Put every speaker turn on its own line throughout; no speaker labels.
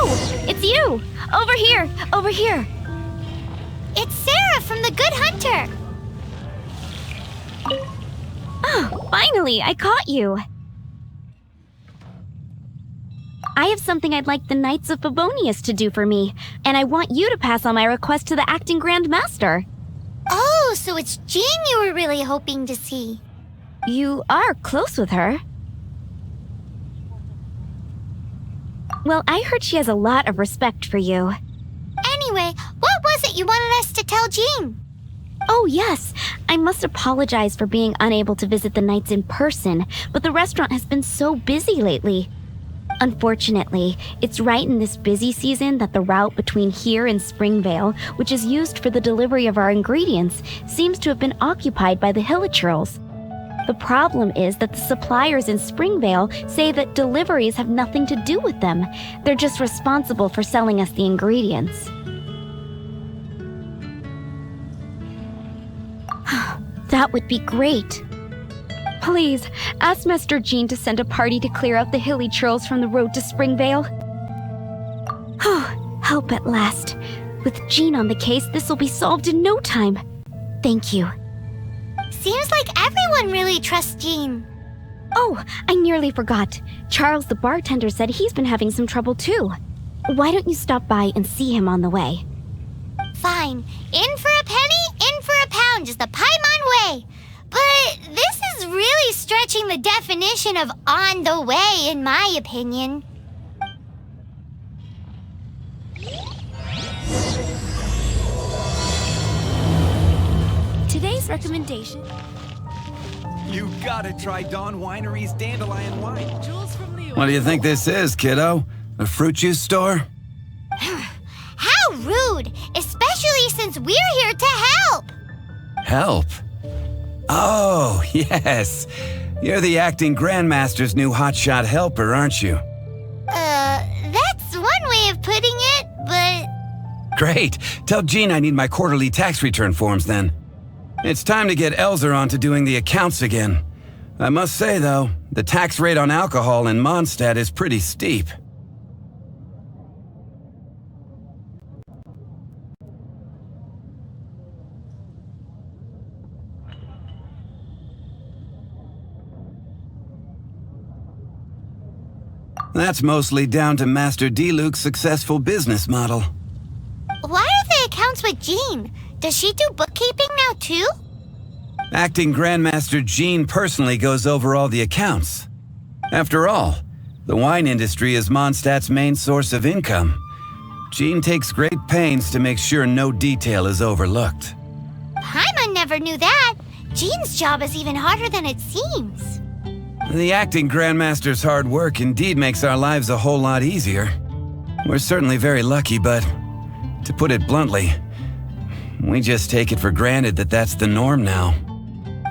Oh, it's you! Over here! Over here!
It's Sarah from the Good Hunter!
Oh, finally, I caught you! I have something I'd like the Knights of Favonius to do for me, and I want you to pass on my request to the acting Grand Master.
Oh, so it's Jean you were really hoping to see.
You are close with her. Well, I heard she has a lot of respect for you.
Anyway, what was it you wanted us to tell Jean?
Oh, yes. I must apologize for being unable to visit the Knights in person, but the restaurant has been so busy lately. Unfortunately, it's right in this busy season that the route between here and Springvale, which is used for the delivery of our ingredients, seems to have been occupied by the Hilichurls. The problem is that the suppliers in Springvale say that deliveries have nothing to do with them. They're just responsible for selling us the ingredients. That would be great. Please, ask Master Jean to send a party to clear out the Hilichurls from the road to Springvale. Help at last. With Jean on the case, this will be solved in no time. Thank you.
Seems like everyone really trusts Jean.
Oh, I nearly forgot. Charles the bartender said he's been having some trouble too. Why don't you stop by and see him on the way?
Fine. In for a penny, in for a pound is the Paimon way. But this is really stretching the definition of on the way, in my opinion.
Today's recommendation...
You gotta try Dawn Winery's Dandelion Wine.
What do you think this is, kiddo? A fruit juice store?
How rude! Especially since we're here to help!
Help? Oh, yes. You're the acting Grandmaster's new hotshot helper, aren't you?
That's one way of putting it, but...
Great. Tell Jean I need my quarterly tax return forms then. It's time to get Elzer on to doing the accounts again. I must say, though, the tax rate on alcohol in Mondstadt is pretty steep. That's mostly down to Master D-Luke's successful business model.
Why are the accounts with Jean? Does she do bookkeeping now too?
Acting Grandmaster Jean personally goes over all the accounts. After all, the wine industry is Mondstadt's main source of income. Jean takes great pains to make sure no detail is overlooked.
Paimon never knew that. Jean's job is even harder than it seems.
The acting Grandmaster's hard work indeed makes our lives a whole lot easier. We're certainly very lucky, but to put it bluntly, we just take it for granted that that's the norm now.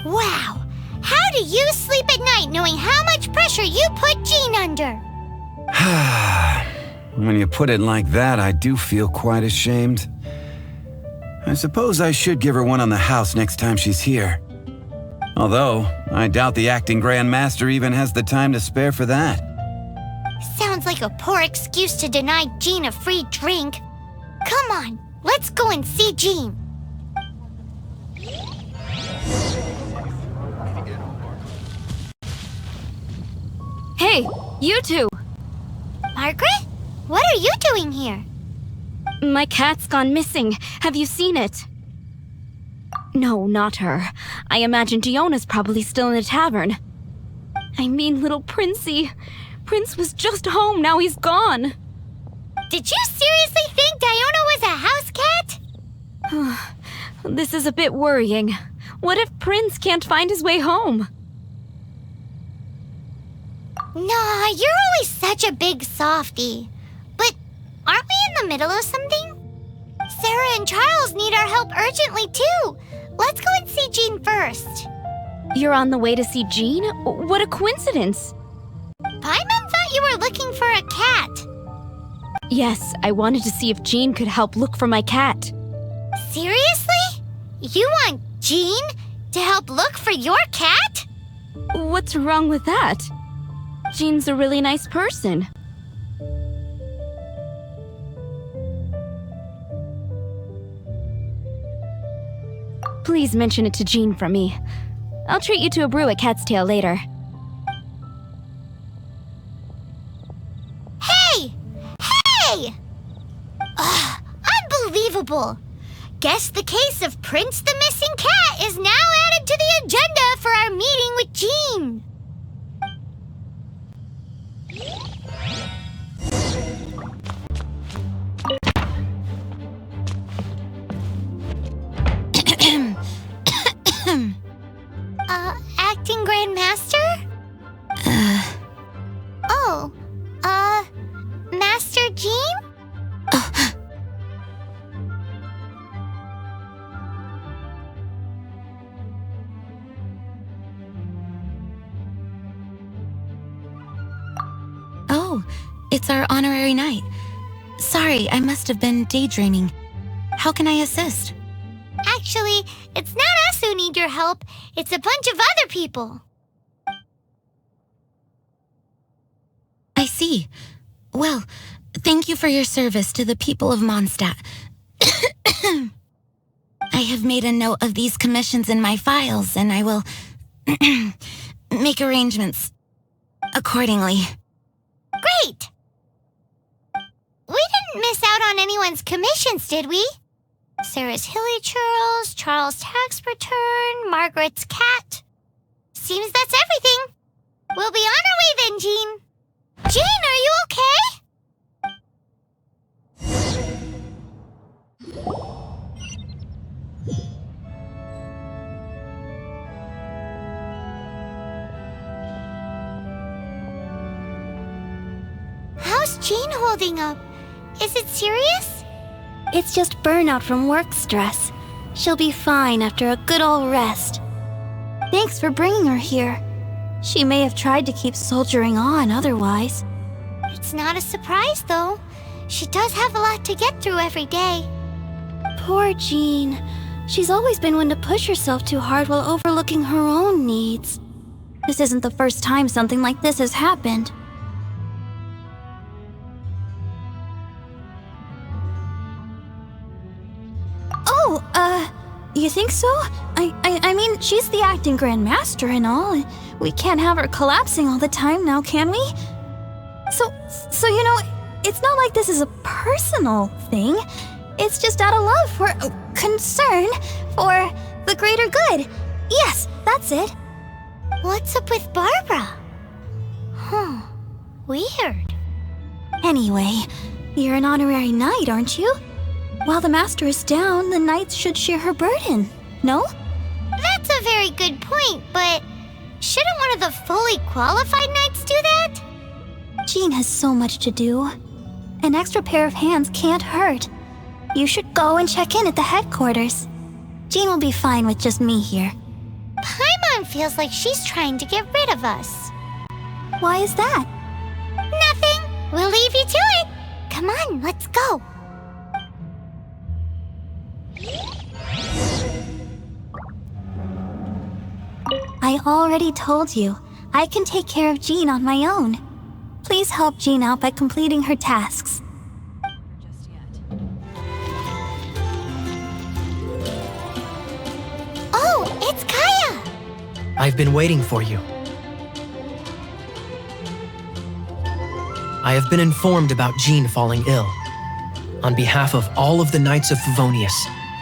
Wow! How do you sleep at night knowing how much pressure you put Jean under?
When you put it like that, I do feel quite ashamed. I suppose I should give her one on the house next time she's here. Although, I doubt the acting Grandmaster even has the time to spare for that.
Sounds like a poor excuse to deny Jean a free drink. Come on, let's go and see Jean.
Hey, you two!
Margaret? What are you doing here?
My cat's gone missing. Have you seen it? No, not her. I imagine Diona's probably still in the tavern. I mean, little Princey. Prince was just home, now he's gone.
Did you seriously think Diona was a house cat?
This is a bit worrying. What if Prince can't find his way home?
Nah, you're always such a big softie. But aren't we in the middle of something? Sarah and Charles need our help urgently, too. Let's go and see Jean first.
You're on the way to see Jean? What a coincidence.
Paimon thought you were looking for a cat.
Yes, I wanted to see if Jean could help look for my cat.
Seriously? You want Jean to help look for your cat?
What's wrong with that? Jean's a really nice person. Please mention it to Jean from me. I'll treat you to a brew at Cat's Tail later.
Hey! Hey! Unbelievable! Guess the case of Prince the Missing Cat is now added to the agenda for our meeting with Jean. Acting Grand Master? Master Jean?
Oh, it's our honorary knight. Sorry, I must have been daydreaming. How can I assist?
Actually, it's not us who need your help. It's a bunch of other people.
I see. Well, thank you for your service to the people of Mondstadt. I have made a note of these commissions in my files, and I will make arrangements accordingly.
Great! We didn't miss out on anyone's commissions, did we? Sarah's Hilly Churls, Charles' tax return, Margaret's cat. Seems that's everything. We'll be on our way then, Jean. Jean, are you okay? How's Jean holding up? Is it serious?
It's just burnout from work stress. She'll be fine after a good old rest. Thanks for bringing her here. She may have tried to keep soldiering on otherwise.
It's not a surprise, though. She does have a lot to get through every day.
Poor Jean. She's always been one to push herself too hard while overlooking her own needs. This isn't the first time something like this has happened. You think so? I mean, she's the acting Grand Master and all. We can't have her collapsing all the time now, can we? So you know, it's not like this is a personal thing. It's just out of love for concern for the greater good. Yes, that's it.
What's up with Barbara? Weird.
Anyway, you're an honorary knight, aren't you? While the master is down, the knights should share her burden, no?
That's a very good point, but shouldn't one of the fully qualified knights do that?
Jean has so much to do. An extra pair of hands can't hurt. You should go and check in at the headquarters. Jean will be fine with just me here.
Paimon feels like she's trying to get rid of us.
Why is that?
Nothing. We'll leave you to it. Come on, let's go.
I already told you, I can take care of Jean on my own. Please help Jean out by completing her tasks.
Oh, it's Kaya!
I've been waiting for you. I have been informed about Jean falling ill. On behalf of all of the Knights of Favonius,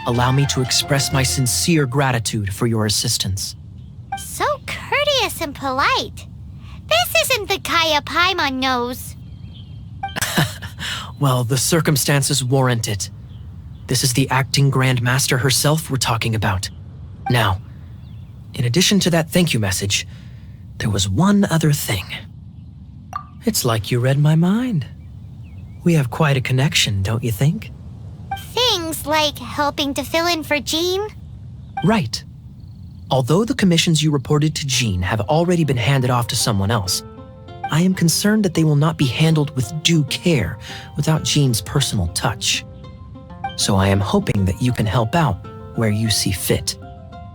allow me to express my sincere gratitude for your assistance.
So courteous and polite. This isn't the Kaya Paimon knows.
Well, the circumstances warrant it. This is the acting Grand Master herself we're talking about. Now, in addition to that thank you message, there was one other thing. It's like you read my mind. We have quite a connection, don't you think?
Things like helping to fill in for Jean?
Right. Although the commissions you reported to Jean have already been handed off to someone else, I am concerned that they will not be handled with due care without Jean's personal touch. So I am hoping that you can help out where you see fit.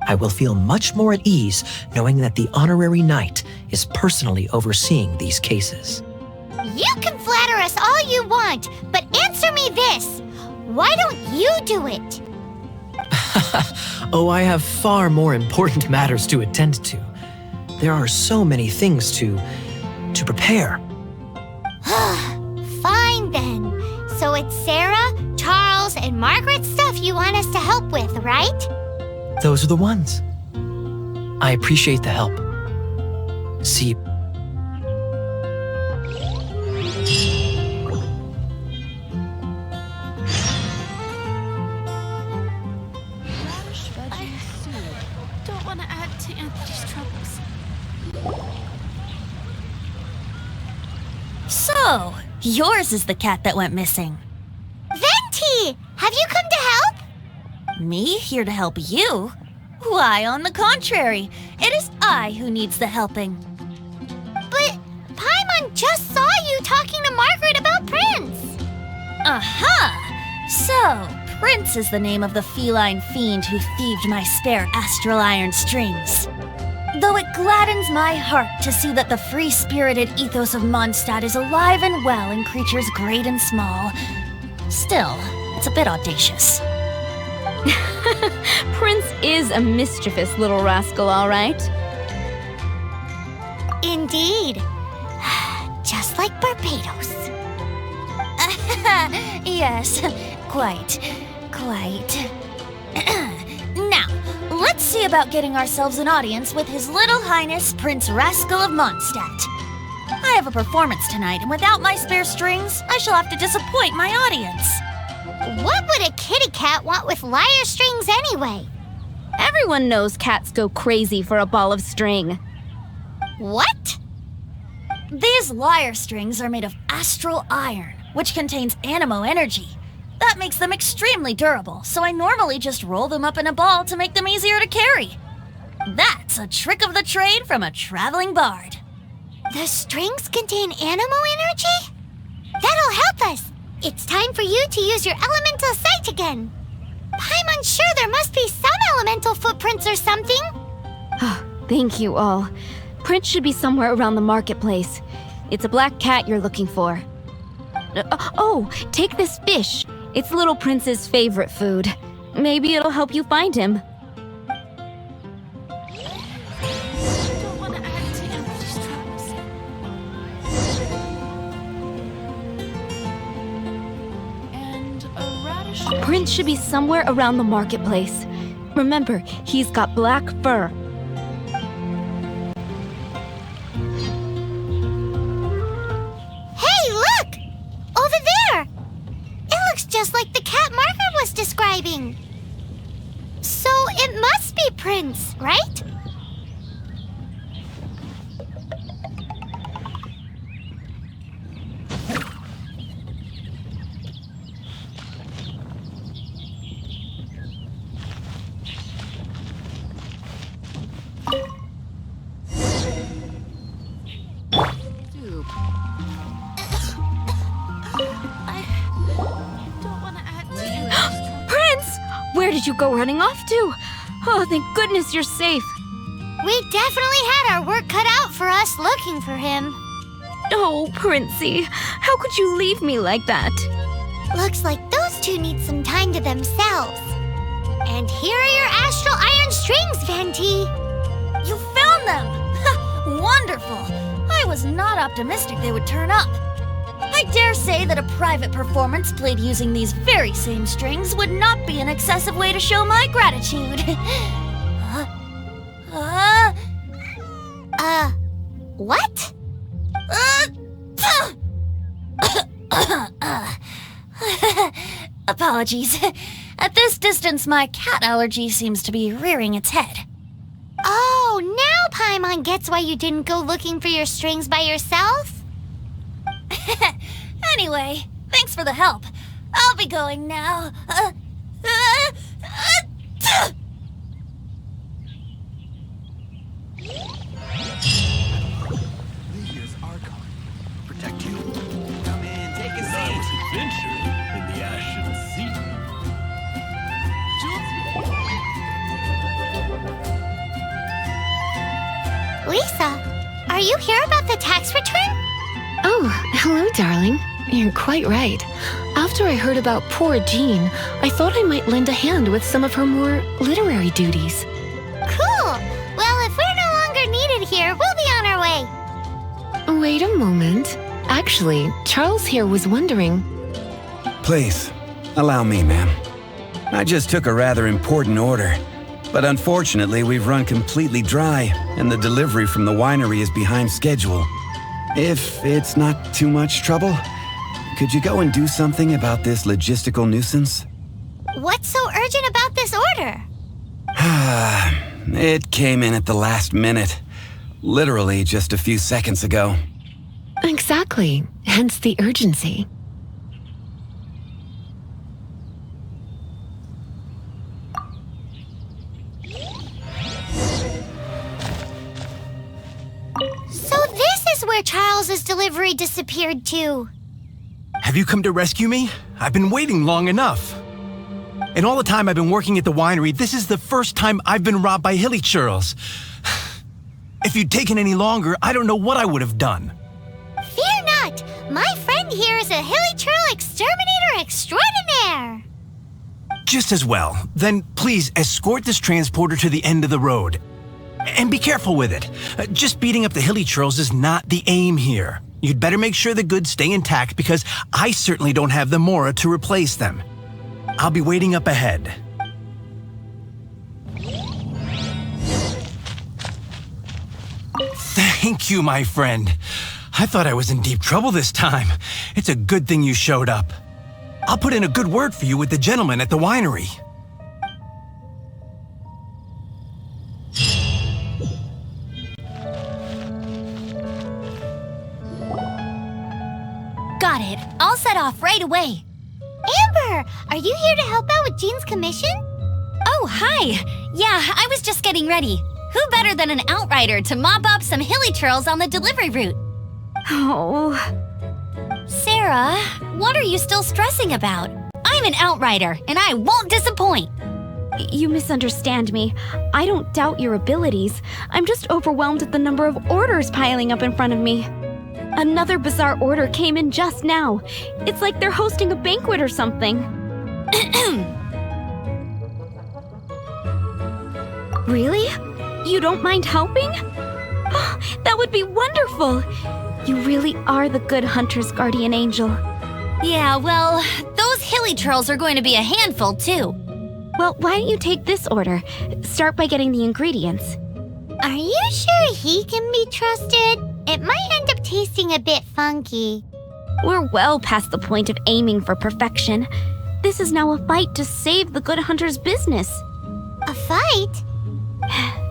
I will feel much more at ease knowing that the honorary knight is personally overseeing these cases.
You can flatter us all you want, but answer me this. Why don't you do it?
Oh, I have far more important matters to attend to. There are so many things to prepare.
Fine then. So it's Sarah, Charles, and Margaret's stuff you want us to help with, right?
Those are the ones. I appreciate the help. See you.
Don't want to add to Anthony's troubles.
So, yours is the cat that went missing.
Venti! Have you come to help?
Me here to help you? Why, on the contrary, it is I who needs the helping.
But Paimon just saw you talking to Margaret about Prince.
Aha! So, Prince is the name of the feline fiend who thieved my spare astral iron strings. Though it gladdens my heart to see that the free-spirited ethos of Mondstadt is alive and well in creatures great and small, still, it's a bit audacious.
Prince is a mischievous little rascal, all right.
Indeed. Just like Barbados.
Yes, quite. Now, let's see about getting ourselves an audience with His Little Highness Prince Rascal of Mondstadt. I have a performance tonight, and without my spare strings, I shall have to disappoint my audience.
What would a kitty cat want with lyre strings anyway?
Everyone knows cats go crazy for a ball of string.
What?
These lyre strings are made of astral iron, which contains animo energy. That makes them extremely durable, so I normally just roll them up in a ball to make them easier to carry. That's a trick of the trade from a traveling bard.
The strings contain animo energy? That'll help us. It's time for you to use your elemental sight again. Paimon's sure there must be some elemental footprints or something.
Thank you all. Prince should be somewhere around the marketplace. It's a black cat you're looking for. Oh, take this fish. It's Little Prince's favorite food. Maybe it'll help you find him.
Don't want to add to Anthony's troubles. And a radish.
Prince should be somewhere around the marketplace. Remember, he's got black fur.
Hey, look! Over there! It looks just like the cat Margaret was describing. So it must be Prince, right?
Don't want to add to Anthony's troubles.
Prince! Where did you go running off to? Oh, thank goodness you're safe.
We definitely had our work cut out for us looking for him.
Oh, Princey, how could you leave me like that?
Looks like those two need some time to themselves. And here are your astral iron strings, Venti.
You found them! Ha! Wonderful! I was not optimistic they would turn up. I dare say that a private performance played using these very same strings would not be an excessive way to show my gratitude.
What?
Apologies. At this distance, my cat allergy seems to be rearing its head.
Oh, now Paimon gets why you didn't go looking for your strings by yourself?
Anyway, thanks for the help. I'll be going now.
Lydia's Archon. Protect you. Come in, take a seat.
Adventure in the Ashen Sea.
Lisa, are you here about the tax return?
Oh, hello, darling. You're quite right. I'll
After I heard about poor Jean, I thought I might lend a hand with some of her more literary duties.
Cool! Well, if we're no longer needed here, we'll be on our way.
Wait a moment. Actually, Charles here was wondering...
Please, allow me, ma'am. I just took a rather important order. But unfortunately, we've run completely dry, and the delivery from the winery is behind schedule. If it's not too much trouble, could you go and do something about this logistical nuisance?
What's so urgent about this order?
It came in at the last minute. Literally just a few seconds ago.
Exactly, hence the urgency.
So this is where Charles's delivery disappeared to.
Have you come to rescue me? I've been waiting long enough. In all the time I've been working at the winery, this is the first time I've been robbed by hilly churls. If you'd taken any longer, I don't know what I would have done.
Fear not! My friend here is a hilly churl exterminator extraordinaire!
Just as well. Then please escort this transporter to the end of the road. And be careful with it. Just beating up the hilly churls is not the aim here. You'd better make sure the goods stay intact because I certainly don't have the mora to replace them. I'll be waiting up ahead. Thank you, my friend. I thought I was in deep trouble this time. It's a good thing you showed up. I'll put in a good word for you with the gentleman at the winery.
Got it. I'll set off right away.
Amber, are you here to help out with Jean's commission?
Oh, hi. Yeah, I was just getting ready. Who better than an outrider to mop up some hilly churls on the delivery route?
Oh.
Sarah, what are you still stressing about? I'm an outrider, and I won't disappoint.
You misunderstand me. I don't doubt your abilities. I'm just overwhelmed at the number of orders piling up in front of me. Another bizarre order came in just now. It's like they're hosting a banquet or something. Really? You don't mind helping? Oh, that would be wonderful. You really are the good hunter's guardian angel.
Yeah, well, those hilly churls are going to be a handful, too.
Well, why don't you take this order? Start by getting the ingredients.
Are you sure he can be trusted? It might end up tasting a bit funky.
We're well past the point of aiming for perfection. This is now a fight to save the good hunter's business.
A fight?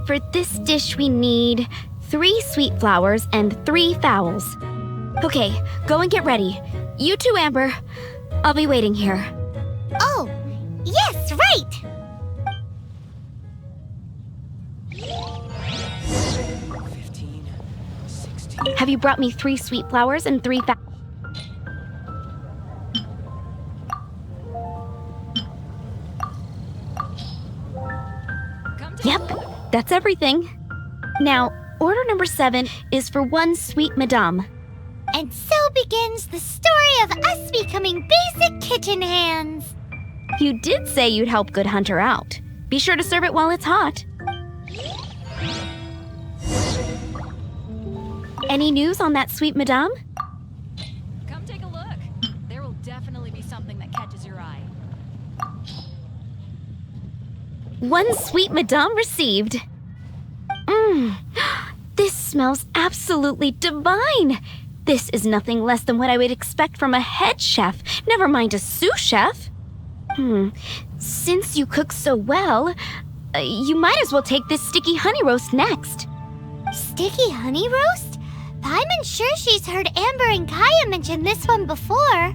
For this dish, we need 3 sweet flowers and 3 fowls. Okay, go and get ready. You too, Amber. I'll be waiting here.
Oh, yes, right!
15, 16...
Have you brought me 3 sweet flowers and 3 fowls? Yep, that's everything. Now, order number 7 is for 1 sweet madame.
And so begins the story of us becoming basic kitchen hands.
You did say you'd help Good Hunter out. Be sure to serve it while it's hot. Any news on that sweet madame?
Come take a look. There will definitely be something that catches your eye.
1 sweet madame received. This smells absolutely divine. This is nothing less than what I would expect from a head chef, never mind a sous chef. Since you cook so well, you might as well take this sticky honey roast next.
Sticky honey roast? I'm sure she's heard Amber and Kaya mention this one before.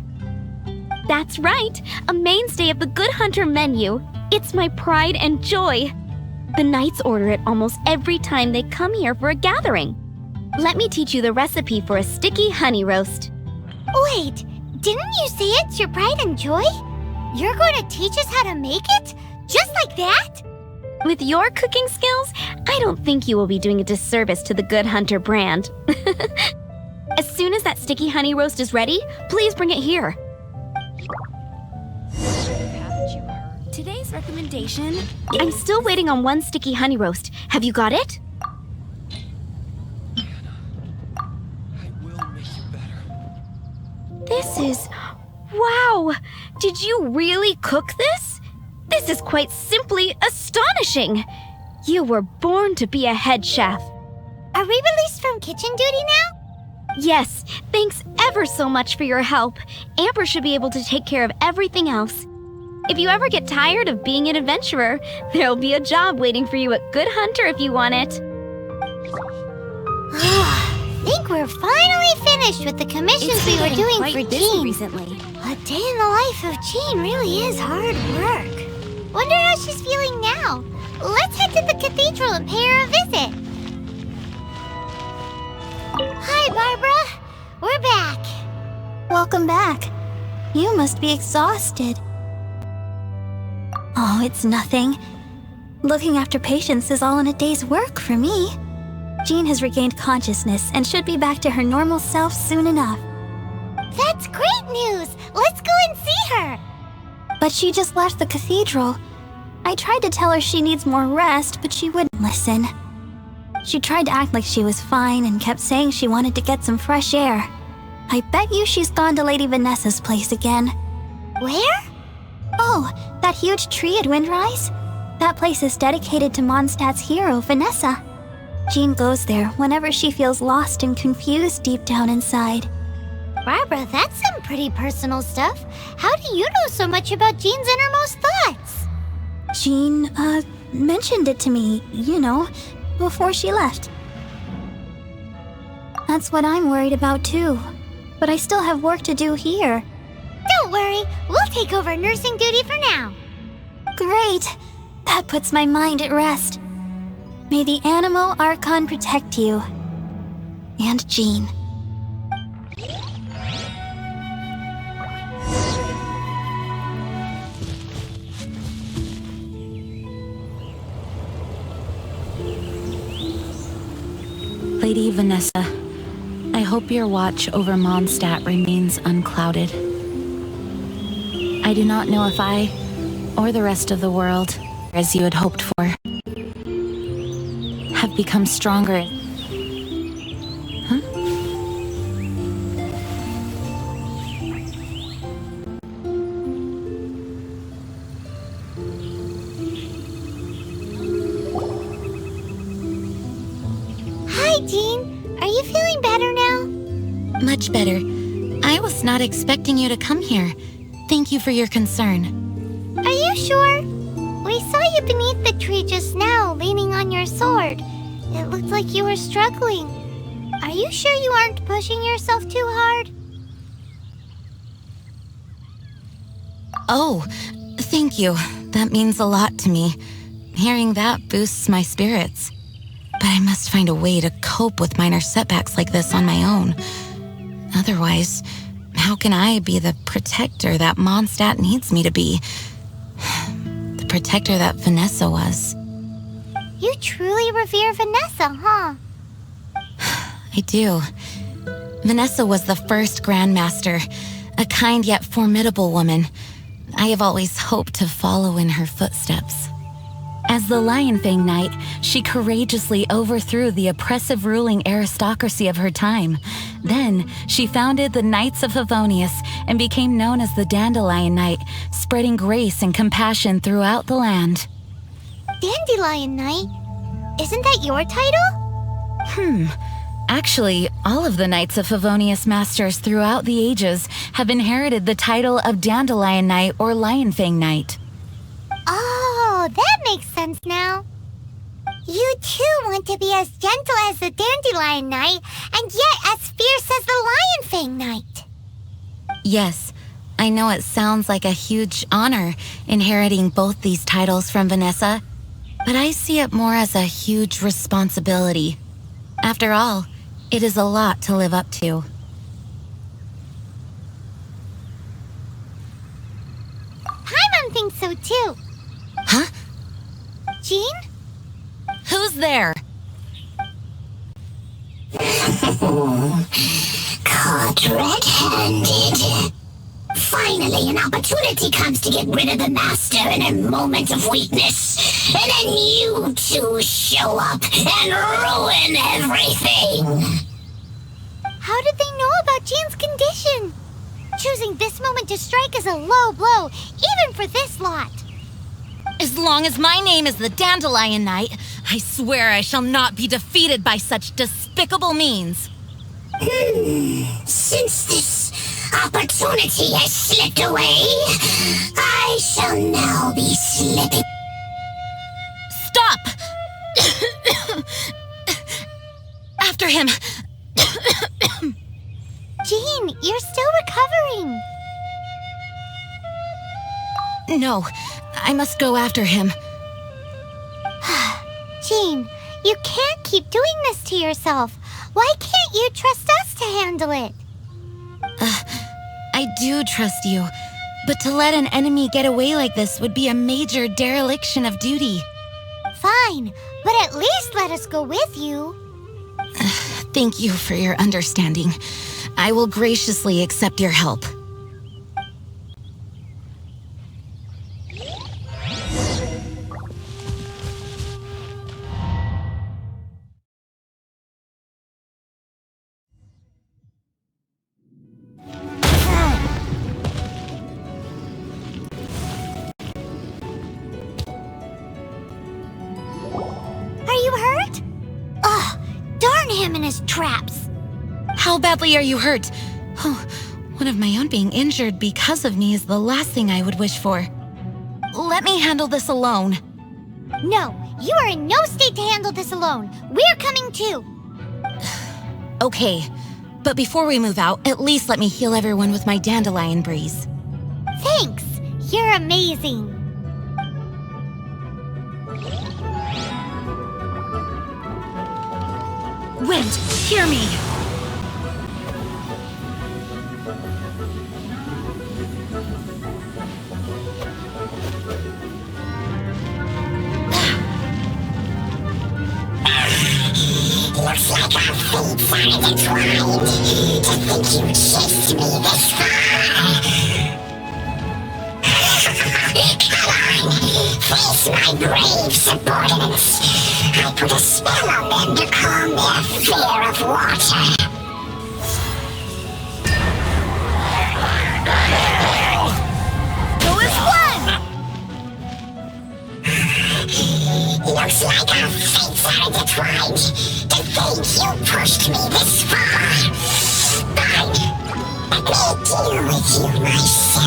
That's right, a mainstay of the Good Hunter menu. It's my pride and joy. The knights order it almost every time they come here for a gathering. Let me teach you the recipe for a sticky honey roast.
Wait, didn't you say it's your pride and joy? You're going to teach us how to make it? Just like that?
With your cooking skills, I don't think you will be doing a disservice to the Good Hunter brand. As soon as that sticky honey roast is ready, please bring it here.
Haven't you heard?
Today's recommendation? I'm still waiting on one sticky honey roast. Have you got it?
I will make you better.
This is... Wow! Did you really cook this? This is quite simply astonishing! You were born to be a head chef.
Are we released from kitchen duty now?
Yes, thanks ever so much for your help. Amber should be able to take care of everything else. If you ever get tired of being an adventurer, there'll be a job waiting for you at Good Hunter if you want it.
Think we're finally finished with the commissions we were doing for Jean.
Recently.
A day in the life of Jean really is hard work. Wonder how she's feeling now. Let's head to the cathedral and pay her a visit. Hi, Barbara. We're back.
Welcome back. You must be exhausted. Oh, it's nothing. Looking after patients is all in a day's work for me. Jean has regained consciousness and should be back to her normal self soon enough.
That's great news. Let's go and see her.
But she just left the cathedral. I tried to tell her she needs more rest, but she wouldn't listen. She tried to act like she was fine and kept saying she wanted to get some fresh air. I bet you she's gone to Lady Vanessa's place again.
Where?
Oh, that huge tree at Windrise? That place is dedicated to Mondstadt's hero, Vanessa. Jean goes there whenever she feels lost and confused deep down inside.
Barbara, that's some pretty personal stuff. How do you know so much about Jean's innermost thoughts?
Jean, mentioned it to me, before she left. That's what I'm worried about too. But I still have work to do here.
Don't worry, we'll take over nursing duty for now.
Great! That puts my mind at rest. May the Animo Archon protect you. And Jean.
Lady Vanessa, I hope your watch over Mondstadt remains unclouded. I do not know if I, or the rest of the world, as you had hoped for, have become stronger. Huh?
Hi, Jean. Are you feeling better now?
Much better. I was not expecting you to come here. Thank you for your concern.
Are you sure? We saw you beneath the tree just now, leaning on your sword. It looked like you were struggling. Are you sure you aren't pushing yourself too hard?
Oh, thank you. That means a lot to me. Hearing that boosts my spirits. But I must find a way to cope with minor setbacks like this on my own. Otherwise, how can I be the protector that Mondstadt needs me to be? The protector that Vanessa was.
You truly revere Vanessa, huh?
I do. Vanessa was the first Grandmaster, a kind yet formidable woman. I have always hoped to follow in her footsteps. As the Lionfang Knight, she courageously overthrew the oppressive ruling aristocracy of her time. Then, she founded the Knights of Favonius and became known as the Dandelion Knight, spreading grace and compassion throughout the land.
Dandelion Knight? Isn't that your title?
Actually, all of the Knights of Favonius Masters throughout the ages have inherited the title of Dandelion Knight or Lionfang Knight.
Oh, that makes sense now. You too want to be as gentle as the Dandelion Knight, and yet as fierce as the Lionfang Knight.
Yes, I know it sounds like a huge honor inheriting both these titles from Vanessa, but I see it more as a huge responsibility. After all, it is a lot to live up to.
Paimon thinks so too.
Huh?
Jean?
Who's there?
Caught red-handed. Finally, an opportunity comes to get rid of the Master in a moment of weakness. And then you two show up and ruin everything.
How did they know about Jean's condition? Choosing this moment to strike is a low blow, even for this lot.
As long as my name is the Dandelion Knight, I swear I shall not be defeated by such despicable means.
Since this opportunity has slipped away, I shall now be slipping.
Stop! After him!
Jean, you're still recovering.
No, I must go after him.
Jean, you can't keep doing this to yourself. Why can't you trust us to handle it?
I do trust you, but to let an enemy get away like this would be a major dereliction of duty.
Fine, but at least let us go with you.
Thank you for your understanding. I will graciously accept your help.
Are you hurt? Ugh, darn him and his traps.
How badly are you hurt? Oh, one of my own being injured because of me is the last thing I would wish for. Let me handle this alone.
No, you are in no state to handle this alone. We're coming too.
Okay, but before we move out, at least let me heal everyone with my dandelion breeze.
Thanks. You're amazing.
Wind, hear me!
Looks like our fates are intertwined. To think you chased me this far. Come on, face my brave subordinates. I put a spell on them to calm their fear of water.
Go as one!
Looks like our fates are intertwined. To think you pushed me this far. Fine. Let me deal with you myself.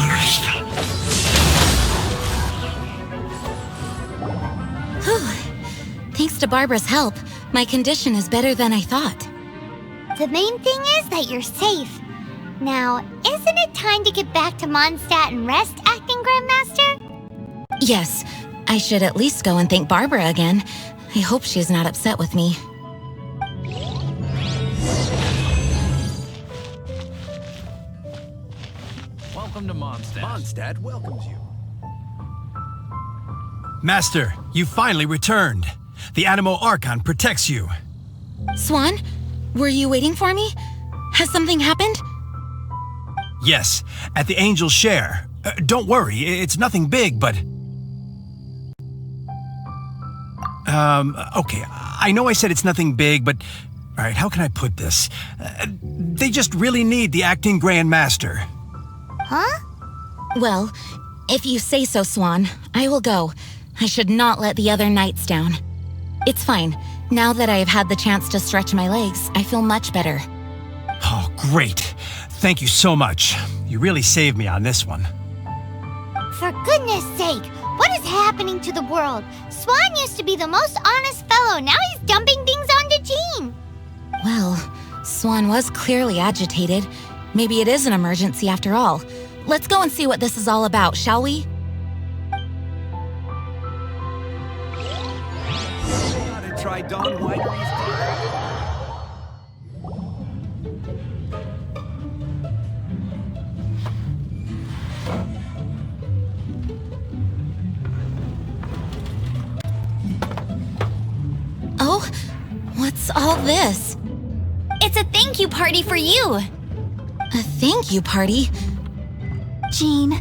Thanks to Barbara's help, my condition is better than I thought.
The main thing is that you're safe. Now, isn't it time to get back to Mondstadt and rest, Acting Grandmaster?
Yes, I should at least go and thank Barbara again. I hope she's not upset with me.
Welcome to Mondstadt.
Mondstadt welcomes you.
Master, you finally returned. The Animo Archon protects you.
Swan, were you waiting for me? Has something happened?
Yes, at the Angel's Share. Don't worry, it's nothing big, but... Okay, I know I said it's nothing big, but... Alright, how can I put this? They just really need the Acting Grand Master.
Huh?
Well, if you say so, Swan, I will go. I should not let the other knights down. It's fine. Now that I have had the chance to stretch my legs, I feel much better.
Oh, great. Thank you so much. You really saved me on this one.
For goodness sake, what is happening to the world? Swan used to be the most honest fellow. Now he's dumping things onto Jean.
Well, Swan was clearly agitated. Maybe it is an emergency after all. Let's go and see what this is all about, shall we?
Gotta try Dawn Winery's
Oh, what's all this?
It's a thank you party for you.
A thank you party?
Jean,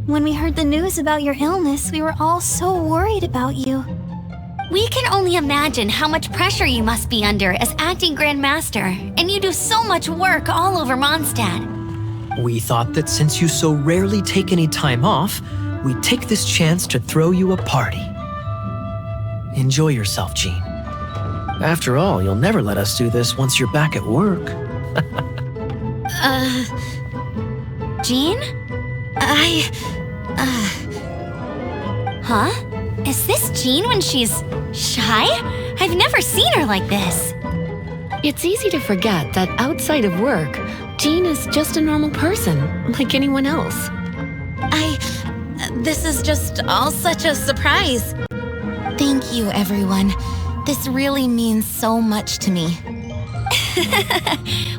when we heard the news about your illness, we were all so worried about you.
We can only imagine how much pressure you must be under as acting Grand Master, and you do so much work all over Mondstadt.
We thought that since you so rarely take any time off, we'd take this chance to throw you a party. Enjoy yourself, Jean. After all, you'll never let us do this once you're back at work.
Jean? Huh? Is this Jean when she's shy? I've never seen her like this.
It's easy to forget that outside of work, Jean is just a normal person, like anyone else.
This is just all such a surprise. Thank you, everyone. This really means so much to me.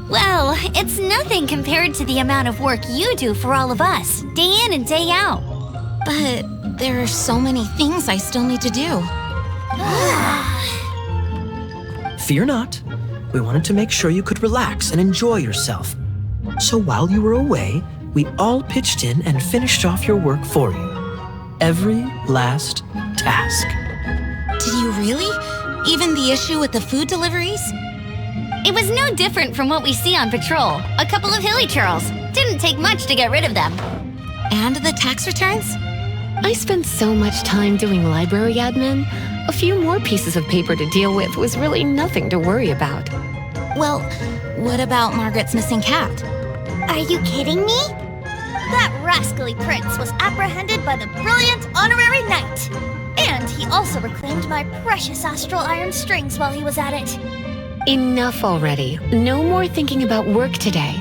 Well, it's nothing compared to the amount of work you do for all of us, day in and day out.
But there are so many things I still need to do.
Fear not. We wanted to make sure you could relax and enjoy yourself. So while you were away, we all pitched in and finished off your work for you. Every last task.
Did you really? Even the issue with the food deliveries?
It was no different from what we see on patrol. A couple of hilly churls. Didn't take much to get rid of them.
And the tax returns?
I spent so much time doing library admin. A few more pieces of paper to deal with was really nothing to worry about.
Well, what about Margaret's missing cat?
Are you kidding me? That rascally prince was apprehended by the brilliant honorary knight. And he also reclaimed my precious astral iron strings while he was at it.
Enough already. No more thinking about work today.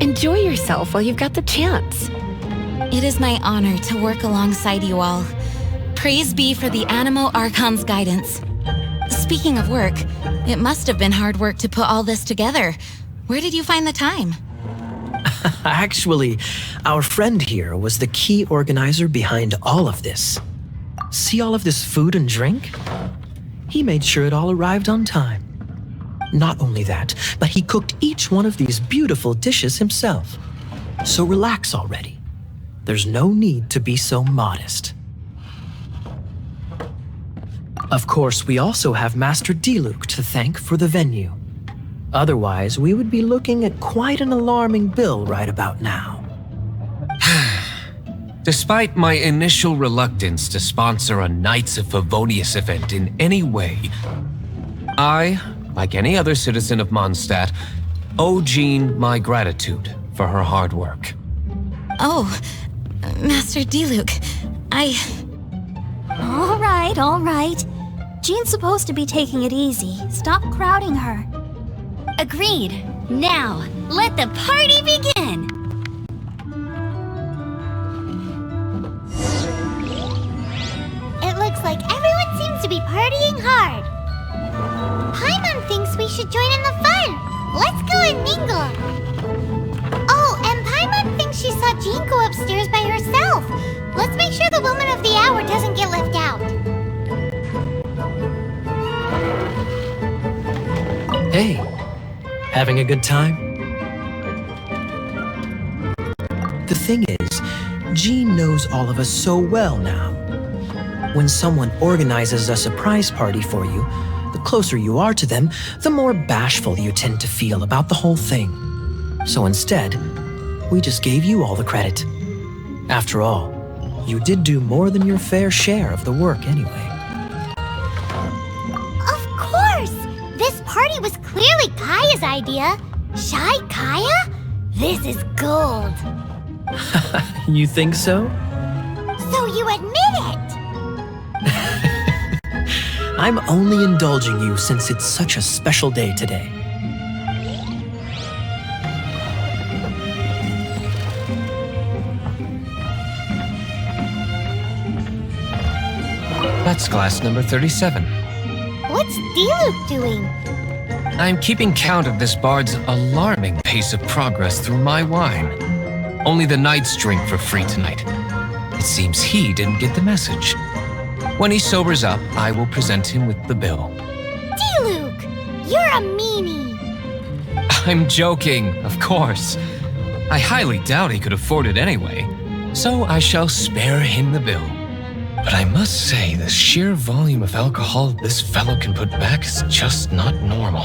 Enjoy yourself while you've got the chance.
It is my honor to work alongside you all. Praise be for the Animo Archon's guidance. Speaking of work, it must have been hard work to put all this together. Where did you find the time?
Actually, our friend here was the key organizer behind all of this. See all of this food and drink? He made sure it all arrived on time. Not only that, but he cooked each one of these beautiful dishes himself. So relax already. There's no need to be so modest. Of course, we also have Master Diluc to thank for the venue. Otherwise, we would be looking at quite an alarming bill right about now.
Despite my initial reluctance to sponsor a Knights of Favonius event in any way, I, like any other citizen of Mondstadt, owe Jean my gratitude for her hard work.
Oh, Master Diluc,
All right. Jean's supposed to be taking it easy. Stop crowding her.
Agreed. Now, let the party begin! It looks like everyone seems to be partying hard. Paimon thinks we should join in the fun. Let's go and mingle. Oh, and Paimon thinks she saw Jean go upstairs by herself. Let's make sure the woman of the hour doesn't get left out.
Hey, having a good time? The thing is, Jean knows all of us so well now. When someone organizes a surprise party for you, the closer you are to them, the more bashful you tend to feel about the whole thing. So instead, we just gave you all the credit. After all, you did do more than your fair share of the work anyway.
Of course! This party was clearly Kaya's idea. Shy Kaya? This is gold.
You think so?
So you admit it!
I'm only indulging you since it's such a special day today.
That's class number 37.
What's Diluc doing?
I'm keeping count of this bard's alarming pace of progress through my wine. Only the knights drink for free tonight. It seems he didn't get the message. When he sobers up, I will present him with the bill.
Diluc, you're a meanie.
I'm joking, of course. I highly doubt he could afford it anyway. so I shall spare him the bill. But I must say, the sheer volume of alcohol this fellow can put back is just not normal.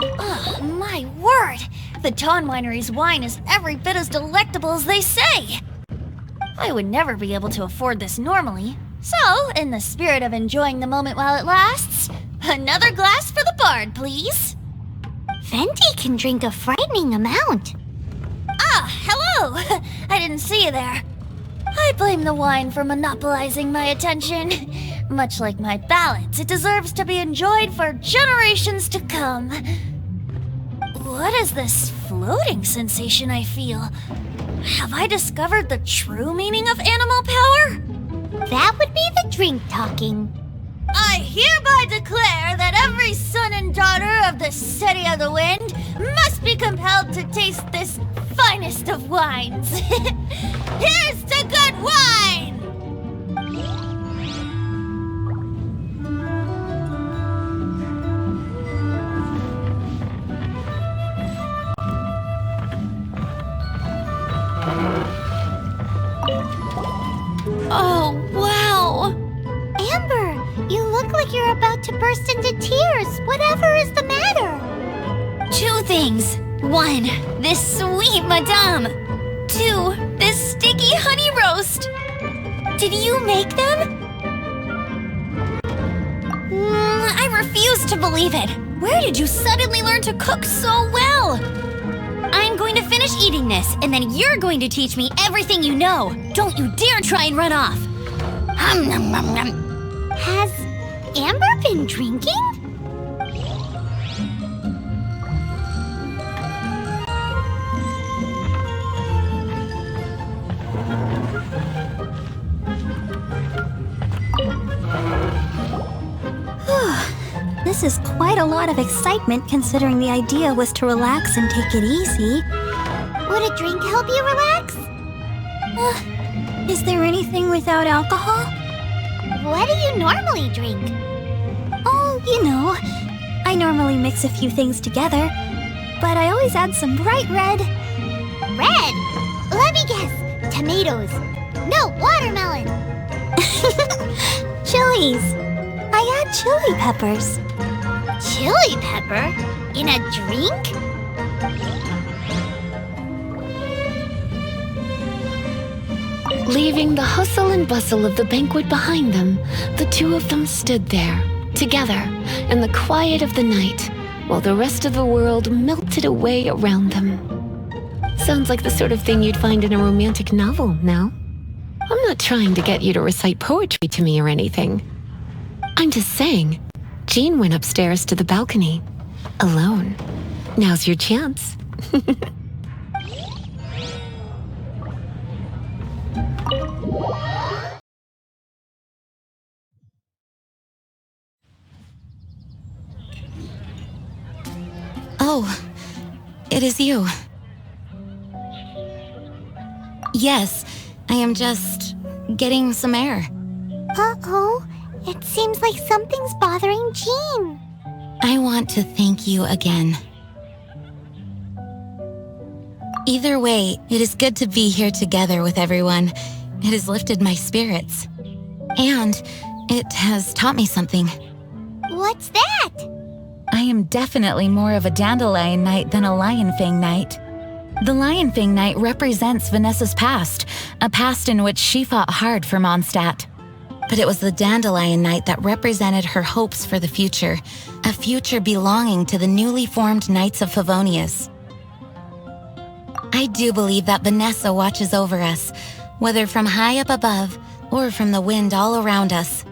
Oh, my word! The Dawn Winery's wine is every bit as delectable as they say! I would never be able to afford this normally. So, in the spirit of enjoying the moment while it lasts, another glass for the bard, please!
Venti can drink a frightening amount.
Ah, hello! I didn't see you there. I blame the wine for monopolizing my attention. Much like my ballads, it deserves to be enjoyed for generations to come. What is this floating sensation I feel? Have I discovered the true meaning of animal power?
That would be the drink talking.
I hereby declare that every son and daughter of the City of the Wind must be compelled to taste this finest of wines. Here's to good wine!
Oh, wow!
Amber, you look like you're about to burst into tears. Whatever is the matter?
2 things. 1, this sweet madame. 2, this sticky honey roast. Did you make them? I refuse to believe it. Where did you suddenly learn to cook so well? I'm going to finish eating this, and then you're going to teach me everything you know. Don't you dare try and run off.
Has Amber been drinking?
This is quite a lot of excitement considering the idea was to relax and take it easy.
Would a drink help you relax?
Is there anything without alcohol?
What do you normally drink?
Oh, you know, I normally mix a few things together, but I always add some bright red.
Red? Let me guess. Tomatoes. No, watermelon.
Chilies. I add chili peppers.
Chili pepper? In a drink?
Leaving the hustle and bustle of the banquet behind them, the 2 of them stood there, together, in the quiet of the night, while the rest of the world melted away around them. Sounds like the sort of thing you'd find in a romantic novel, no? I'm not trying to get you to recite poetry to me or anything. I'm just saying, Jean went upstairs to the balcony, alone. Now's your chance.
Oh, it is you. Yes, I am just getting some air.
Uh-oh. It seems like something's bothering Jean.
I want to thank you again. Either way, it is good to be here together with everyone. It has lifted my spirits. And it has taught me something.
What's that?
I am definitely more of a Dandelion Knight than a Lion Fang Knight. The Lion Fang Knight represents Vanessa's past, a past in which she fought hard for Mondstadt.
But it was the Dandelion Knight that represented her hopes for the future, a future belonging to the newly formed Knights of Favonius. I do believe that Vanessa watches over us, whether from high up above or from the wind all around us.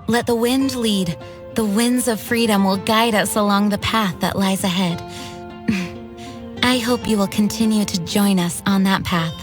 Let the wind lead. The winds of freedom will guide us along the path that lies ahead. I hope you will continue to join us on that path.